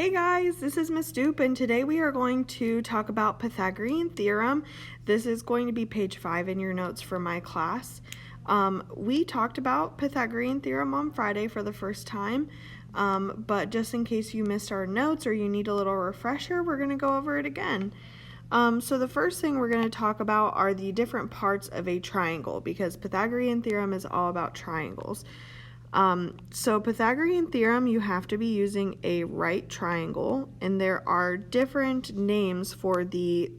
Hey guys, this is Miss Dupe, and today we are going to talk about Pythagorean theorem. This is going to be page 5 in your notes for my class. We talked about Pythagorean theorem on Friday for the first time, but just in case you missed our notes or you need a little refresher, we're going to go over it again. So the first thing we're going to talk about are the different parts of a triangle, because Pythagorean theorem is all about triangles. So Pythagorean theorem, you have to be using a right triangle, and there are different names for the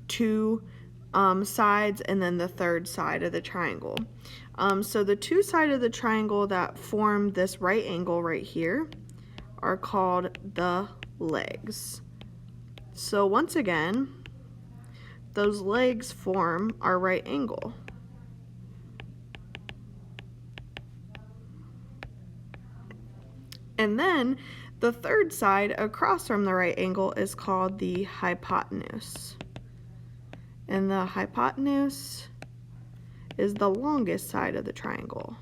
two sides and then the third side of the triangle. So the two sides of the triangle that form this right angle right here are called the legs. So once again, those legs form our right angle. And then the third side across from the right angle is called the hypotenuse. And the hypotenuse is the longest side of the triangle.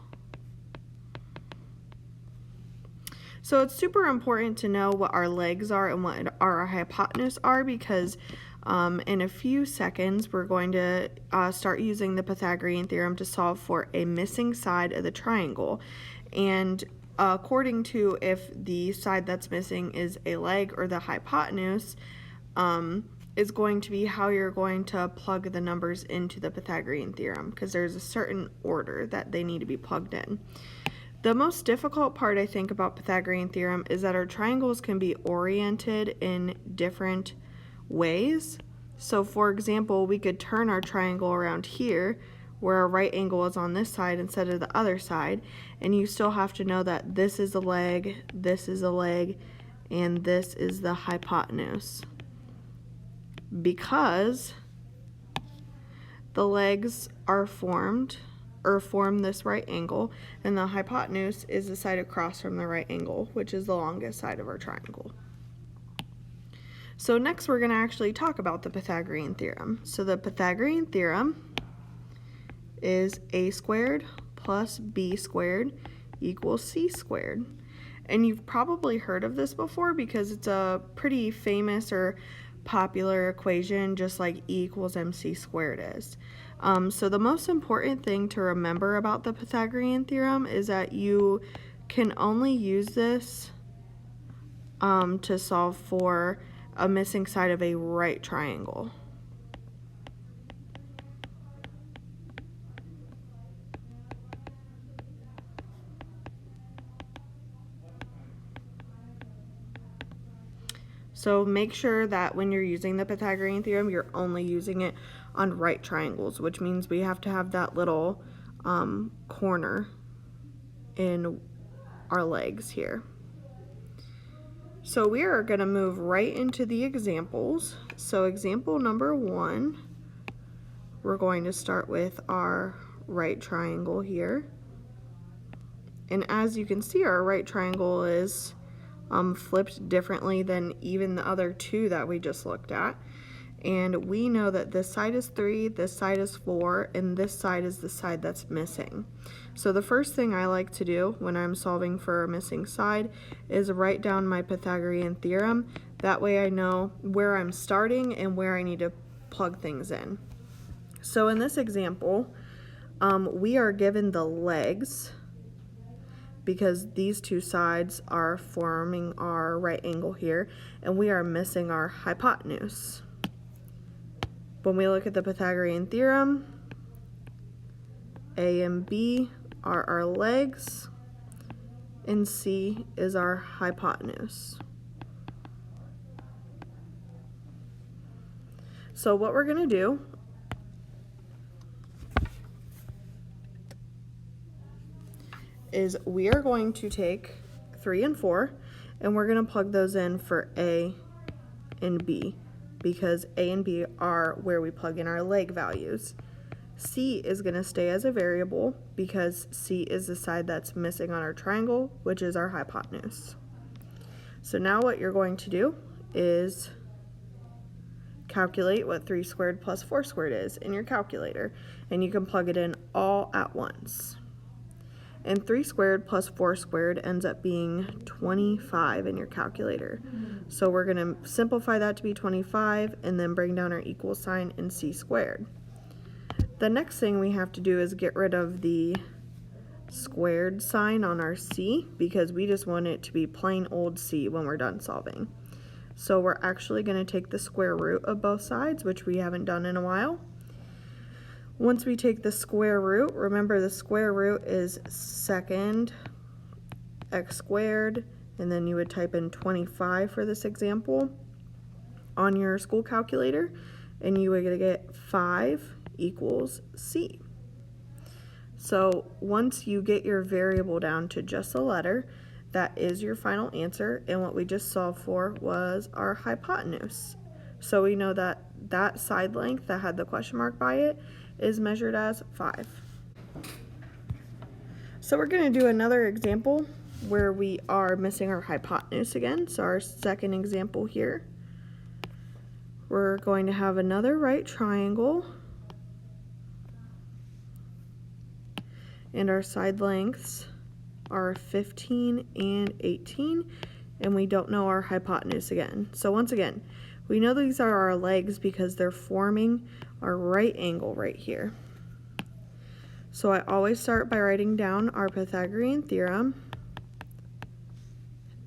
So it's super important to know what our legs are and what our hypotenuse are, because in a few seconds we're going to start using the Pythagorean theorem to solve for a missing side of the triangle. And according to if the side that's missing is a leg or the hypotenuse, is going to be how you're going to plug the numbers into the Pythagorean theorem, because there's a certain order that they need to be plugged in. The most difficult part, I think, about Pythagorean theorem is that our triangles can be oriented in different ways. So for example, we could turn our triangle around here where our right angle is on this side instead of the other side, and you still have to know that this is a leg, and this is the hypotenuse, because the legs are form this right angle, and the hypotenuse is the side across from the right angle, which is the longest side of our triangle. So next we're going to actually talk about the Pythagorean theorem. So the Pythagorean theorem is a squared plus b squared equals c squared. And you've probably heard of this before because it's a pretty famous or popular equation, just like E equals mc squared is. So the most important thing to remember about the Pythagorean theorem is that you can only use this to solve for a missing side of a right triangle. So make sure that when you're using the Pythagorean theorem, you're only using it on right triangles, which means we have to have that little corner in our legs here. So we are going to move right into the examples. So example number 1, we're going to start with our right triangle here. And as you can see, our right triangle is flipped differently than even the other two that we just looked at. And we know that this side is 3, this side is 4, and this side is the side that's missing. So the first thing I like to do when I'm solving for a missing side is write down my Pythagorean theorem. That way I know where I'm starting and where I need to plug things in. So in this example, we are given the legs, because these two sides are forming our right angle here, and we are missing our hypotenuse. When we look at the Pythagorean theorem, A and B are our legs, and C is our hypotenuse. So what we're going to do is we are going to take 3 and 4, and we're going to plug those in for A and B, because A and B are where we plug in our leg values. C is going to stay as a variable because C is the side that's missing on our triangle, which is our hypotenuse. So now what you're going to do is calculate what 3 squared plus 4 squared is in your calculator, and you can plug it in all at once. And 3 squared plus 4 squared ends up being 25 in your calculator. So we're going to simplify that to be 25 and then bring down our equal sign and c squared. The next thing we have to do is get rid of the squared sign on our c because we just want it to be plain old c when we're done solving. So we're actually going to take the square root of both sides, which we haven't done in a while. Once we take the square root, remember the square root is second x squared, and then you would type in 25 for this example on your school calculator, and you would get 5 equals c. So once you get your variable down to just a letter, that is your final answer, and what we just solved for was our hypotenuse. So we know that that side length that had the question mark by it is measured as 5. So we're going to do another example where we are missing our hypotenuse again. So our second example here, we're going to have another right triangle, and our side lengths are 15 and 18, and we don't know our hypotenuse again. So once again, we know these are our legs because they're forming our right angle right here. So I always start by writing down our Pythagorean theorem,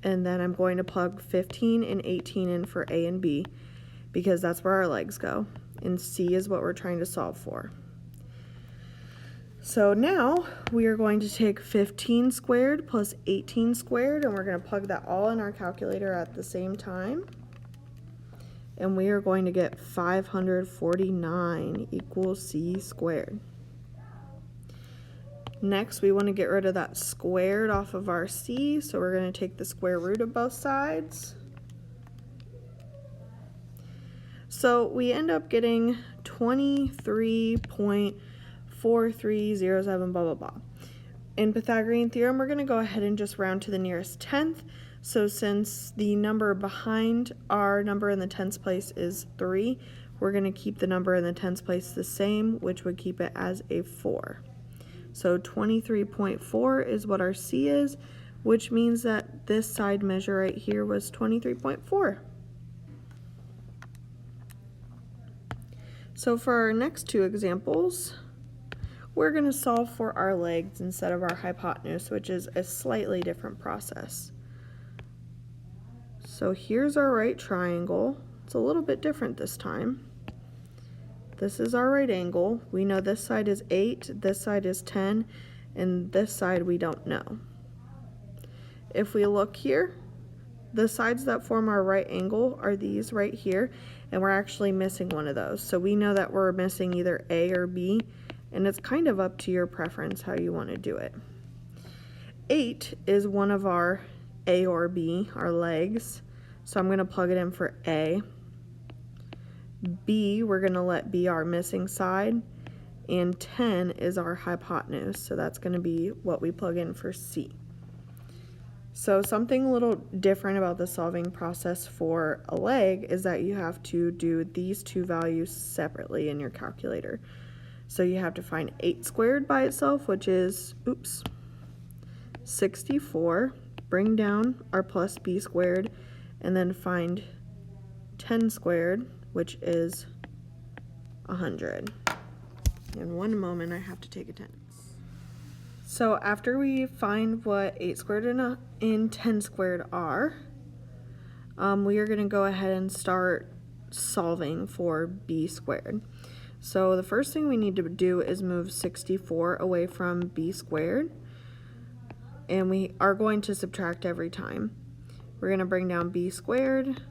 and then I'm going to plug 15 and 18 in for A and B because that's where our legs go, and C is what we're trying to solve for. So now we are going to take 15 squared plus 18 squared, and we're going to plug that all in our calculator at the same time. And we are going to get 549 equals c squared. Next, we want to get rid of that squared off of our c, so we're going to take the square root of both sides. So we end up getting 23.4307 blah blah blah. In Pythagorean theorem, we're going to go ahead and just round to the nearest tenth. So since the number behind our number in the tens place is 3, we're going to keep the number in the tens place the same, which would keep it as a 4. So 23.4 is what our c is, which means that this side measure right here was 23.4. So for our next two examples, we're going to solve for our legs instead of our hypotenuse, which is a slightly different process. So here's our right triangle. It's a little bit different this time. This is our right angle. We know this side is 8, this side is 10, and this side we don't know. If we look here, the sides that form our right angle are these right here, and we're actually missing one of those. So we know that we're missing either A or B, and it's kind of up to your preference how you want to do it. 8 is one of our A or B, our legs. So I'm going to plug it in for A. B, we're going to let be our missing side. And 10 is our hypotenuse. So that's going to be what we plug in for C. So something a little different about the solving process for a leg is that you have to do these two values separately in your calculator. So you have to find 8 squared by itself, which is, 64. Bring down our plus b squared, and then find 10 squared, which is 100. In one moment, I have to take attendance. So after we find what 8 squared and 10 squared are, we are going to go ahead and start solving for b squared. So the first thing we need to do is move 64 away from b squared, and we are going to subtract every time. We're going to bring down b squared,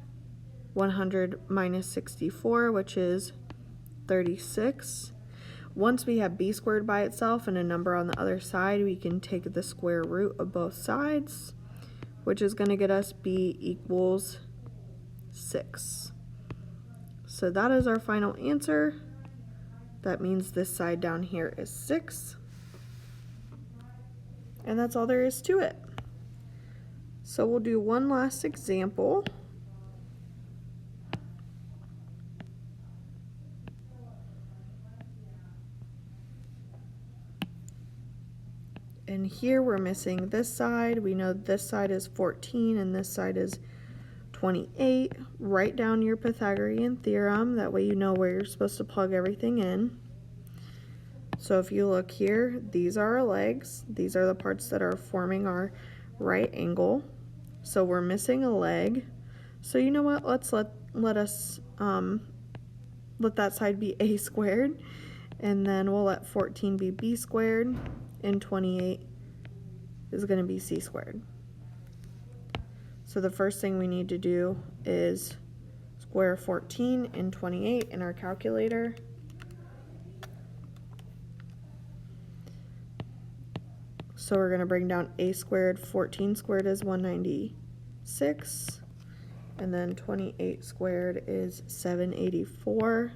100 minus 64, which is 36. Once we have b squared by itself and a number on the other side, we can take the square root of both sides, which is going to get us b equals 6. So that is our final answer. That means this side down here is 6. And that's all there is to it. So we'll do one last example. And here we're missing this side. We know this side is 14 and this side is 28. Write down your Pythagorean theorem. That way you know where you're supposed to plug everything in. So if you look here, these are our legs. These are the parts that are forming our right angle. So we're missing a leg. So you know what? Let's let that side be a squared, and then we'll let 14 be b squared, and 28 is going to be c squared. So the first thing we need to do is square 14 and 28 in our calculator. So we're going to bring down a squared. 14 squared is 196. And then 28 squared is 784.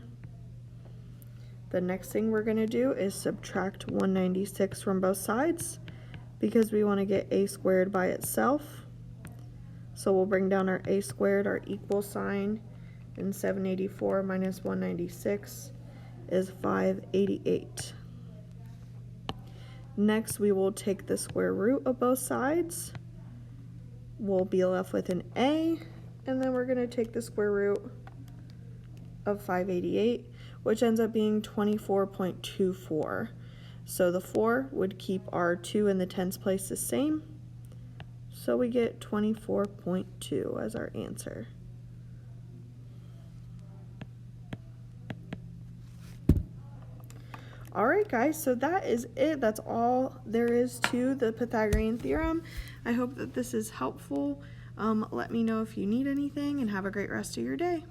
The next thing we're going to do is subtract 196 from both sides because we want to get a squared by itself. So we'll bring down our a squared, our equal sign, and 784 minus 196 is 588. Next, we will take the square root of both sides. We'll be left with an a, and then we're going to take the square root of 588, which ends up being 24.24. So the 4 would keep our 2 in the tens place the same. So we get 24.2 as our answer. Alright guys, so that is it. That's all there is to the Pythagorean theorem. I hope that this is helpful. Let me know if you need anything, and have a great rest of your day.